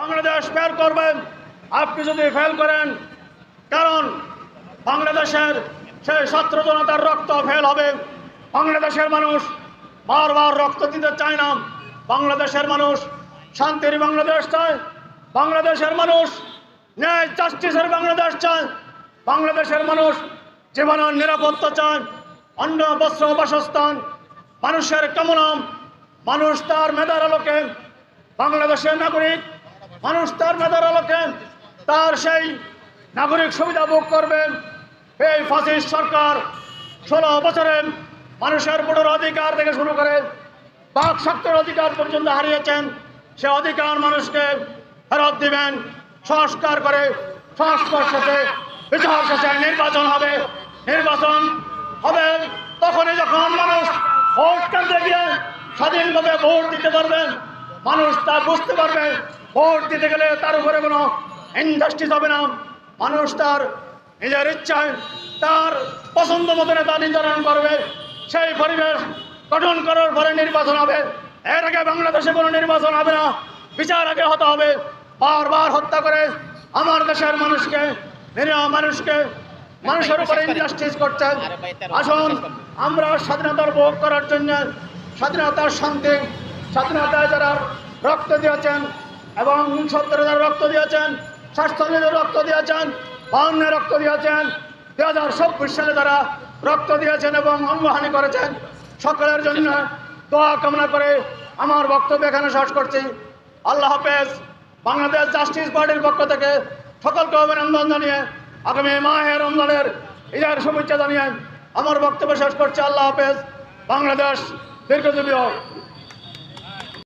Bangladesh fail করবেন। আপনি যদি ফেল করেন, কারণ বাংলাদেশের সেই ছাত্র জনতার রক্ত ফেল হবে। বাংলাদেশের মানুষ বারবার রক্ত দিতে চায় না। বাংলাদেশের মানুষ শান্তির বাংলাদেশ চায়। বাংলাদেশের মানুষ ন্যায় জাস্টিসের বাংলাদেশ চায়। বাংলাদেশের মানুষ জীবনের নিরাপত্তা চায়, অন্ন বস্ত্র বাসস্থান মানুষের কামনা। মানুষ তার মেধার আলোকে বাংলাদেশের নাগরিক, মানুষ তার মেধার আলোকে তার সেই নাগরিক সুবিধা ভোগ করবেন। এই ফ্যাসিস্ট সরকার 16 বছরে মানুষের ভোটের অধিকার থেকে শুরু করে বাক শক্তির অধিকার পর্যন্ত হারিয়েছেন। সে অধিকার মানুষকে ফেরত দিবেন। সংস্কার করে সংস্কার শেষে বিচার শেষে নির্বাচন হবে। নির্বাচন হবে তখনই যখন মানুষ ভোট কেন্দ্রে গিয়ে স্বাধীনভাবে ভোট দিতে পারবেন। মানুষ তা বুঝতে পারবে ভোট দিতে গেলে তার উপরে কোনো ইনজাস্টিস হবে না। মানুষ তার নিজের ইচ্ছায় তার পছন্দ মতো নেতা নির্ধারণ করবে। সেই পরিবেশ গঠন করার পরে নির্বাচন হবে। এর আগে বাংলাদেশে কোনো নির্বাচন হবে না। বিচার আগে হতে হবে। বারবার হত্যা করে আমার দেশের মানুষকে, নিরীহ মানুষকে, মানুষের উপরে ইনজাস্টিস করছেন। আসুন আমরা স্বাধীনতার ভোগ করার জন্য, স্বাধীনতার শান্তি, স্বাধীনতায় যারা রক্ত দিয়েছেন এবং 70 যারা রক্ত দিয়েছেন, 47 রক্ত দিয়েছেন, 52 রক্ত দিয়েছেন, 2026 সালে যারা রক্ত দিয়েছেন এবং অঙ্গহানি করেছেন, সকলের জন্য দোয়া কামনা করে আমার বক্তব্য এখানে শেষ করছি। আল্লাহ হাফেজ। বাংলাদেশ জাস্টিস পার্টির পক্ষ থেকে সকলকে অভিনন্দন জানিয়ে আগামী মাহে রমজানের ঈদের শুভেচ্ছা জানিয়ে আমার বক্তব্য শেষ করছি। আল্লাহ হাফেজ। বাংলাদেশ দীর্ঘজীবী হোক।